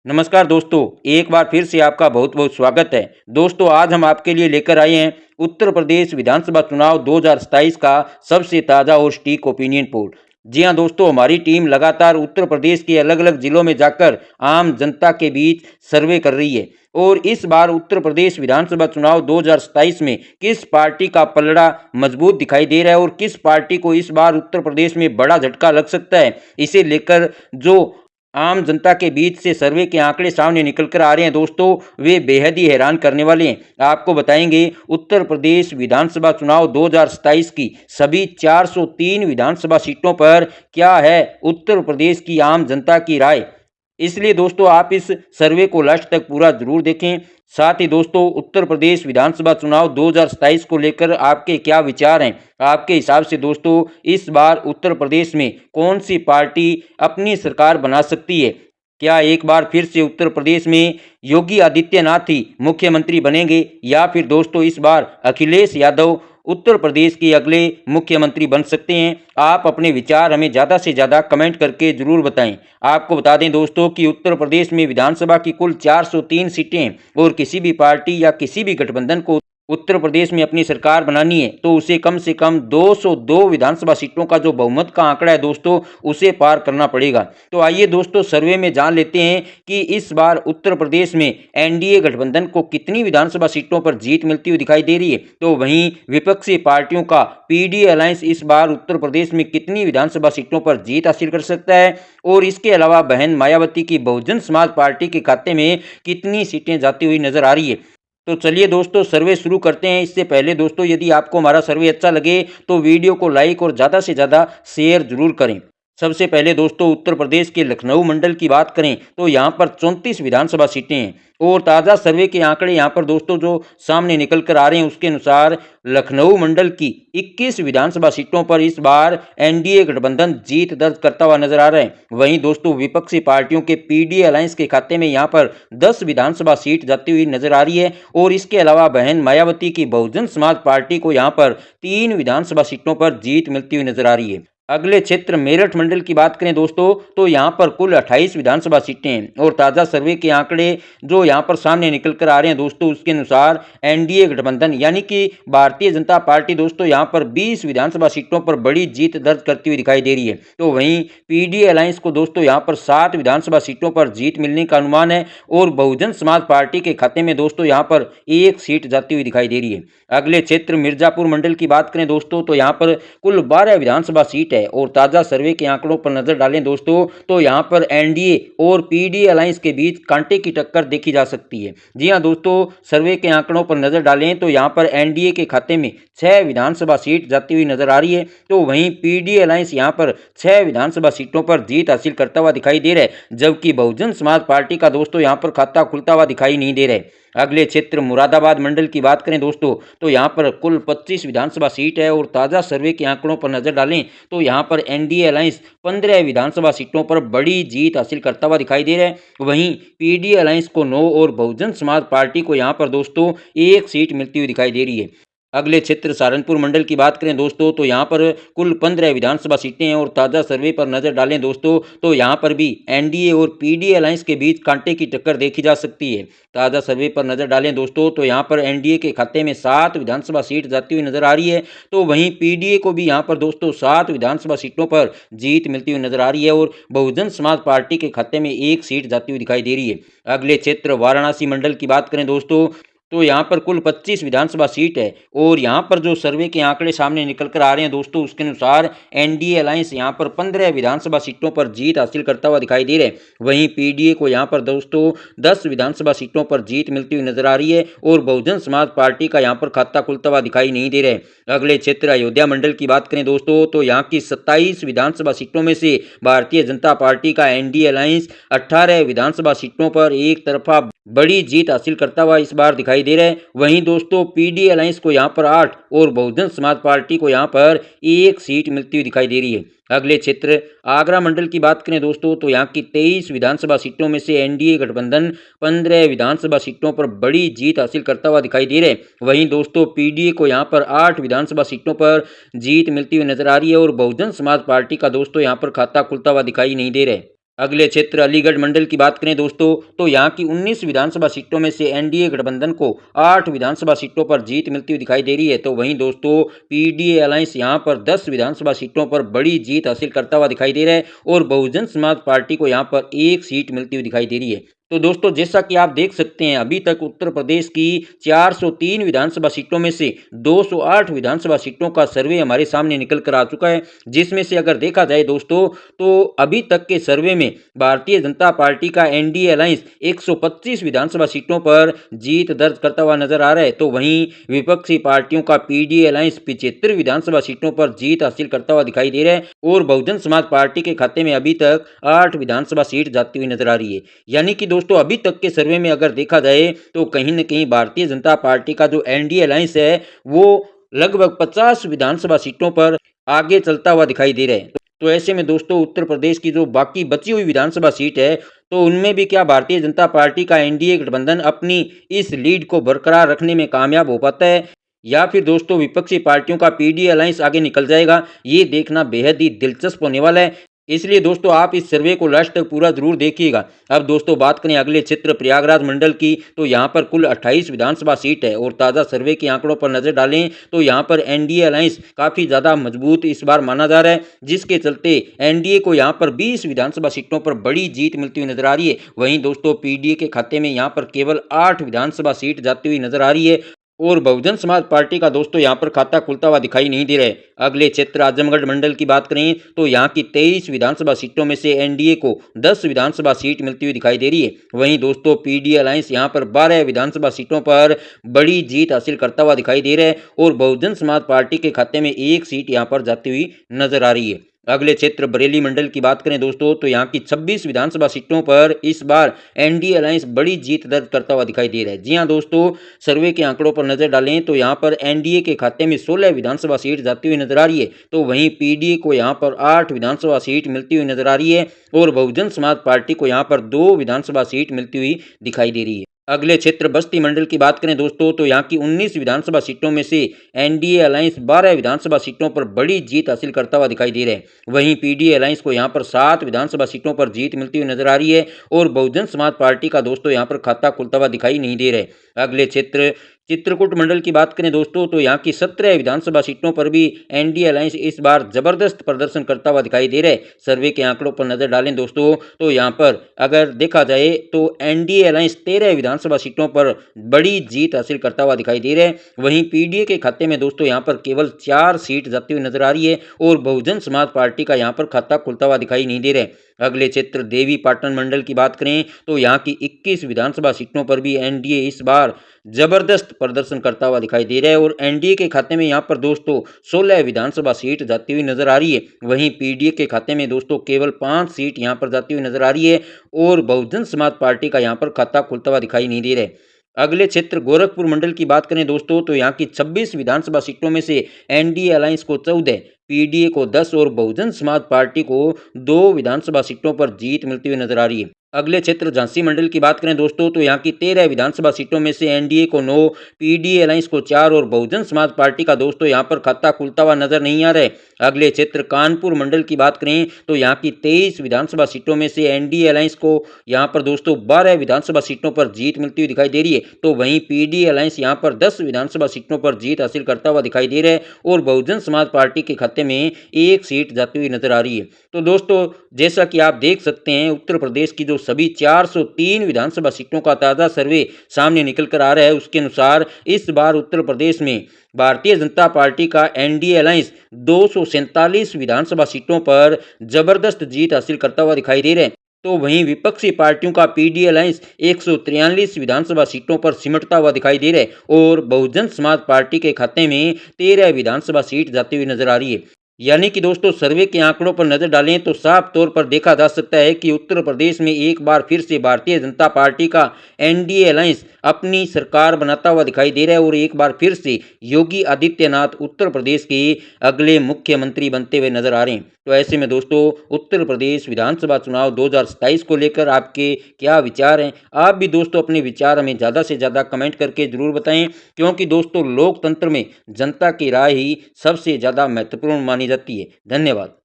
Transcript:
नमस्कार दोस्तों, एक बार फिर से आपका बहुत बहुत स्वागत है। दोस्तों, आज हम आपके लिए लेकर आए हैं उत्तर प्रदेश विधानसभा चुनाव 2027 का सबसे ताज़ा और सटीक ओपिनियन पोल। जी हां दोस्तों, हमारी टीम लगातार उत्तर प्रदेश के अलग अलग जिलों में जाकर आम जनता के बीच सर्वे कर रही है। और इस बार उत्तर प्रदेश विधानसभा चुनाव 2027 में किस पार्टी का पलड़ा मजबूत दिखाई दे रहा है और किस पार्टी को इस बार उत्तर प्रदेश में बड़ा झटका लग सकता है, इसे लेकर जो आम जनता के बीच से सर्वे के आंकड़े सामने निकल कर आ रहे हैं दोस्तों, वे बेहद ही हैरान करने वाले हैं। आपको बताएंगे उत्तर प्रदेश विधानसभा चुनाव 2027 की सभी 403 विधानसभा सीटों पर क्या है उत्तर प्रदेश की आम जनता की राय। इसलिए दोस्तों, आप इस सर्वे को लास्ट तक पूरा जरूर देखें। साथ ही दोस्तों, उत्तर प्रदेश विधानसभा चुनाव 2027 को लेकर आपके क्या विचार हैं। आपके हिसाब से दोस्तों, इस बार उत्तर प्रदेश में कौन सी पार्टी अपनी सरकार बना सकती है। क्या एक बार फिर से उत्तर प्रदेश में योगी आदित्यनाथ ही मुख्यमंत्री बनेंगे, या फिर दोस्तों इस बार अखिलेश यादव उत्तर प्रदेश के अगले मुख्यमंत्री बन सकते हैं। आप अपने विचार हमें ज़्यादा से ज़्यादा कमेंट करके ज़रूर बताएं। आपको बता दें दोस्तों कि उत्तर प्रदेश में विधानसभा की कुल 403 सीटें हैं और किसी भी पार्टी या किसी भी गठबंधन को उत्तर प्रदेश में अपनी सरकार बनानी है तो उसे कम से कम 202 विधानसभा सीटों का जो बहुमत का आंकड़ा है दोस्तों, उसे पार करना पड़ेगा। तो आइए दोस्तों, सर्वे में जान लेते हैं कि इस बार उत्तर प्रदेश में एनडीए गठबंधन को कितनी विधानसभा सीटों पर जीत मिलती हुई दिखाई दे रही है। तो वहीं विपक्षी पार्टियों का पीडी अलायंस इस बार उत्तर प्रदेश में कितनी विधानसभा सीटों पर जीत हासिल कर सकता है, और इसके अलावा बहन मायावती की बहुजन समाज पार्टी के खाते में कितनी सीटें जाती हुई नजर आ रही है। तो चलिए दोस्तों, सर्वे शुरू करते हैं। इससे पहले दोस्तों, यदि आपको हमारा सर्वे अच्छा लगे तो वीडियो को लाइक और ज़्यादा से ज़्यादा शेयर जरूर करें। सबसे पहले दोस्तों, उत्तर प्रदेश के लखनऊ मंडल की बात करें तो यहाँ पर 34 विधानसभा सीटें हैं। और ताज़ा सर्वे के आंकड़े यहाँ पर दोस्तों जो सामने निकल कर आ रहे हैं, उसके अनुसार लखनऊ मंडल की 21 विधानसभा सीटों पर इस बार एनडीए गठबंधन जीत दर्ज करता हुआ नजर आ रहा है। वहीं दोस्तों, विपक्षी पार्टियों के पीडी अलायंस के खाते में यहाँ पर 10 विधानसभा सीट जाती हुई नजर आ रही है। और इसके अलावा बहन मायावती की बहुजन समाज पार्टी को यहाँ पर 3 विधानसभा सीटों पर जीत मिलती हुई नजर आ रही है। अगले क्षेत्र मेरठ मंडल की बात करें दोस्तों, तो यहाँ पर कुल 28 विधानसभा सीटें हैं। और ताज़ा सर्वे के आंकड़े जो यहाँ पर सामने निकल कर आ रहे हैं दोस्तों, उसके अनुसार एनडीए गठबंधन यानी कि भारतीय जनता पार्टी दोस्तों यहाँ पर 20 विधानसभा सीटों पर बड़ी जीत दर्ज करती हुई दिखाई दे रही है। तो वहीं पीडी अलायंस को दोस्तों यहाँ पर 7 विधानसभा सीटों पर जीत मिलने का अनुमान है। और बहुजन समाज पार्टी के खाते में दोस्तों यहाँ पर 1 सीट जाती हुई दिखाई दे रही है। अगले क्षेत्र मिर्जापुर मंडल की बात करें दोस्तों, तो यहाँ पर कुल 12 विधानसभा सीट है। और ताज़ा सर्वे के आंकड़ों पर नजर डालें दोस्तों, तो यहाँ पर एनडीए और पीडी अलायंस के बीच कांटे की टक्कर देखी जा सकती है। जी हां दोस्तों, सर्वे के आंकड़ों पर नजर डालें तो यहाँ पर एनडीए के खाते में 6 विधानसभा सीट जाती हुई नजर आ रही है। तो वहीं पीडी अलायंस यहाँ पर 6 विधानसभा सीटों पर जीत हासिल करता हुआ दिखाई दे रहा है, जबकि बहुजन समाज पार्टी का दोस्तों यहाँ पर खाता खुलता हुआ दिखाई नहीं दे रहा है। अगले क्षेत्र मुरादाबाद मंडल की बात करें दोस्तों, तो यहाँ पर कुल 25 विधानसभा सीट है। और ताज़ा सर्वे के आंकड़ों पर नजर डालें तो यहाँ पर एनडीए अलायंस 15 विधानसभा सीटों पर बड़ी जीत हासिल करता हुआ दिखाई दे रहा है। वहीं पीडी अलायंस को 9 और बहुजन समाज पार्टी को यहाँ पर दोस्तों 1 सीट मिलती हुई दिखाई दे रही है। अगले क्षेत्र सहारनपुर मंडल की बात करें दोस्तों, तो यहाँ पर कुल 15 विधानसभा सीटें हैं। और ताज़ा सर्वे पर नजर डालें दोस्तों, तो यहाँ पर भी एनडीए और पीडी अलायंस के बीच कांटे की टक्कर देखी जा सकती है। ताज़ा सर्वे पर नजर डालें दोस्तों, तो यहाँ पर एनडीए के खाते में 7 विधानसभा सीट जाती हुई नजर आ रही है। तो वहीं पीडीए को भी यहाँ पर दोस्तों 7 विधानसभा सीटों पर जीत मिलती हुई नजर आ रही है। और बहुजन समाज पार्टी के खाते में 1 सीट जाती हुई दिखाई दे रही है। अगले क्षेत्र वाराणसी मंडल की बात करें दोस्तों, तो यहाँ पर कुल 25 विधानसभा सीट है। और यहाँ पर जो सर्वे के आंकड़े सामने निकल कर आ रहे हैं दोस्तों, उसके अनुसार एनडीए अलायंस यहाँ पर 15 विधानसभा सीटों पर जीत हासिल करता हुआ दिखाई दे रहा है। वहीं पीडीए को यहाँ पर दोस्तों 10 विधानसभा सीटों पर जीत मिलती हुई नजर आ रही है। और बहुजन समाज पार्टी का यहाँ पर खाता खुलता हुआ दिखाई नहीं दे रहा है। अगले क्षेत्र अयोध्या मंडल की बात करें दोस्तों, तो यहाँ की 27 विधानसभा सीटों में से भारतीय जनता पार्टी का एनडीए अलायंस 18 विधानसभा सीटों पर एक तरफा बड़ी जीत हासिल करता हुआ इस बार दिखाई दे रहा है। वहीं दोस्तों, पीडी अलायंस को यहाँ पर 8 और बहुजन समाज पार्टी को यहाँ पर 1 सीट मिलती हुई दिखाई दे रही है। अगले क्षेत्र आगरा मंडल की बात करें दोस्तों, तो यहाँ की 23 विधानसभा सीटों में से एनडीए गठबंधन 15 विधानसभा सीटों पर बड़ी जीत हासिल करता हुआ दिखाई दे रहा है। वहीं दोस्तों, पीडीए को यहाँ पर 8 विधानसभा सीटों पर जीत मिलती हुई नजर आ रही है। और बहुजन समाज पार्टी का दोस्तों यहाँ पर खाता खुलता हुआ दिखाई नहीं दे रहा है। अगले क्षेत्र अलीगढ़ मंडल की बात करें दोस्तों, तो यहाँ की 19 विधानसभा सीटों में से एनडीए गठबंधन को 8 विधानसभा सीटों पर जीत मिलती हुई दिखाई दे रही है। तो वहीं दोस्तों पीडीए अलायंस यहाँ पर 10 विधानसभा सीटों पर बड़ी जीत हासिल करता हुआ दिखाई दे रहा है और बहुजन समाज पार्टी को यहाँ पर एक सीट मिलती हुई दिखाई दे रही है। तो दोस्तों जैसा कि आप देख सकते हैं, अभी तक उत्तर प्रदेश की 403 विधानसभा सीटों में से 208 विधानसभा सीटों का सर्वे हमारे सामने निकल कर आ चुका है, जिसमें से अगर देखा जाए दोस्तों तो अभी तक के सर्वे में भारतीय जनता पार्टी का एनडीए अलायंस 125 विधानसभा सीटों पर जीत दर्ज करता हुआ नजर आ रहा है। तो वहीं विपक्षी पार्टियों का पीडीए अलायंस 75 विधानसभा सीटों पर जीत हासिल करता हुआ दिखाई दे रहा है और बहुजन समाज पार्टी के खाते में अभी तक 8 विधानसभा सीट जाती हुई नजर आ रही है। यानी कि दोस्तों अभी तक के सर्वे में अगर देखा जाए तो कहीं न कहीं भारतीय जनता पार्टी का जो एनडीए अलायंस है वो लगभग 50 विधानसभा सीटों पर आगे चलता हुआ दिखाई दे रहा है। तो ऐसे में दोस्तों उत्तर प्रदेश की जो बाकी बची हुई विधानसभा सीट है, तो उनमें भी क्या भारतीय जनता पार्टी का एनडीए गठबंधन अपनी इस लीड को बरकरार रखने में कामयाब हो पाता है या फिर दोस्तों विपक्षी पार्टियों का पीडीए अलायंस आगे निकल जाएगा, ये देखना बेहद ही दिलचस्प होने वाला है। इसलिए दोस्तों आप इस सर्वे को लास्ट तक पूरा जरूर देखिएगा। अब दोस्तों बात करें अगले क्षेत्र प्रयागराज मंडल की, तो यहाँ पर कुल 28 विधानसभा सीट है और ताज़ा सर्वे के आंकड़ों पर नजर डालें तो यहाँ पर एनडीए अलायंस काफ़ी ज़्यादा मजबूत इस बार माना जा रहा है, जिसके चलते एनडीए को यहाँ पर 20 विधानसभा सीटों पर बड़ी जीत मिलती हुई नजर आ रही है। वहीं दोस्तों पीडीए के खाते में यहाँ पर केवल 8 विधानसभा सीट जाती हुई नजर आ रही है और बहुजन समाज पार्टी का दोस्तों यहाँ पर खाता खुलता हुआ दिखाई नहीं दे रहा है। अगले क्षेत्र आजमगढ़ मंडल की बात करें तो यहाँ की 23 विधानसभा सीटों में से एनडीए को 10 विधानसभा सीट मिलती हुई दिखाई दे रही है। वहीं दोस्तों पीडीए अलायंस यहाँ पर 12 विधानसभा सीटों पर बड़ी जीत हासिल करता हुआ दिखाई दे रहा है और बहुजन समाज पार्टी के खाते में एक सीट यहाँ पर जाती हुई नजर आ रही है। अगले क्षेत्र बरेली मंडल की बात करें दोस्तों, तो यहाँ की 26 विधानसभा सीटों पर इस बार एनडीए अलायंस बड़ी जीत दर्ज करता हुआ दिखाई दे रहा है। जी हां दोस्तों, सर्वे के आंकड़ों पर नजर डालें तो यहाँ पर एनडीए के खाते में 16 विधानसभा सीट जाती हुई नजर आ रही है। तो वहीं पीडीए को यहाँ पर 8 विधानसभा सीट मिलती हुई नजर आ रही है और बहुजन समाज पार्टी को यहाँ पर 2 विधानसभा सीट मिलती हुई दिखाई दे रही है। अगले क्षेत्र बस्ती मंडल की बात करें दोस्तों, तो यहाँ की 19 विधानसभा सीटों में से एनडीए अलायंस 12 विधानसभा सीटों पर बड़ी जीत हासिल करता हुआ दिखाई दे रहा है। वहीं पीडीए अलायंस को यहाँ पर 7 विधानसभा सीटों पर जीत मिलती हुई नजर आ रही है और बहुजन समाज पार्टी का दोस्तों यहाँ पर खाता खुलता हुआ दिखाई नहीं दे रहा है। अगले क्षेत्र चित्रकूट मंडल की बात करें दोस्तों, तो यहाँ की 17 विधानसभा सीटों पर भी एनडीए अलायंस इस बार जबरदस्त प्रदर्शन करता हुआ दिखाई दे रहा है। सर्वे के आंकड़ों पर नजर डालें दोस्तों तो यहाँ पर अगर देखा जाए तो एनडीए अलायंस 13 विधानसभा सीटों पर बड़ी जीत हासिल करता हुआ दिखाई दे रहा है। वहीं पीडीए के खाते में दोस्तों यहाँ पर केवल 4 सीट जाती हुई नजर आ रही है और बहुजन समाज पार्टी का यहाँ पर खाता खुलता हुआ दिखाई नहीं दे रहा है। अगले क्षेत्र देवी पाटन मंडल की बात करें तो यहाँ की 21 विधानसभा सीटों पर भी एनडीए इस बार जबरदस्त प्रदर्शन करता हुआ दिखाई दे रहा है और एनडीए के खाते में यहाँ पर दोस्तों 16 विधानसभा सीट जाती हुई नजर आ रही है। वहीं पीडीए के खाते में दोस्तों केवल 5 सीट यहाँ पर जाती हुई नजर आ रही है और बहुजन समाज पार्टी का यहाँ पर खाता खुलता हुआ दिखाई नहीं दे रहा है। अगले क्षेत्र गोरखपुर मंडल की बात करें दोस्तों, तो यहाँ की 26 विधानसभा सीटों में से एनडीए अलायंस को 14, पीडीए को 10 और बहुजन समाज पार्टी को 2 विधानसभा सीटों पर जीत मिलती हुई नजर आ रही है। अगले क्षेत्र झांसी मंडल की बात करें दोस्तों, तो यहाँ की 13 विधानसभा सीटों में से एनडीए को 9, पीडीए अलायंस को 4 और बहुजन समाज पार्टी का दोस्तों यहाँ पर खाता खुलता हुआ नजर नहीं आ रहा है। अगले क्षेत्र कानपुर मंडल की बात करें तो यहाँ की 23 विधानसभा सीटों में से एनडीए अलायंस को यहाँ पर दोस्तों 12 विधानसभा सीटों पर जीत मिलती हुई दिखाई दे रही है। तो वहीं पीडीए अलायंस यहाँ पर 10 विधानसभा सीटों पर जीत हासिल करता हुआ दिखाई दे रहा है और बहुजन समाज पार्टी के खाते में एक सीट जाती हुई नजर आ रही है। तो दोस्तों जैसा कि आप देख सकते हैं, उत्तर प्रदेश की जो सभी 403 विधानसभा सीटों का ताज़ा सर्वे सामने निकल कर आ रहा है, उसके अनुसार इस बार उत्तर प्रदेश में भारतीय जनता पार्टी का एनडीए अलायंस 247 विधानसभा सीटों पर जबरदस्त जीत हासिल करता हुआ दिखाई दे रहा है। तो वहीं विपक्षी पार्टियों का पीडीए अलायंस 143 विधानसभा सीटों पर सिमटता हुआ दिखाई दे रहा है और बहुजन समाज पार्टी के खाते में 13 विधानसभा सीट जाती हुई नजर आ रही है। यानी कि दोस्तों सर्वे के आंकड़ों पर नजर डालें तो साफ तौर पर देखा जा सकता है कि उत्तर प्रदेश में एक बार फिर से भारतीय जनता पार्टी का एनडीए अलायंस अपनी सरकार बनाता हुआ दिखाई दे रहा है और एक बार फिर से योगी आदित्यनाथ उत्तर प्रदेश के अगले मुख्यमंत्री बनते हुए नजर आ रहे हैं। तो ऐसे में दोस्तों उत्तर प्रदेश विधानसभा चुनाव 2027 को लेकर आपके क्या विचार हैं? आप भी दोस्तों अपने विचार हमें ज़्यादा से ज़्यादा कमेंट करके ज़रूर बताएं, क्योंकि दोस्तों लोकतंत्र में जनता की राय ही सबसे ज़्यादा महत्वपूर्ण मानी जाती है। धन्यवाद।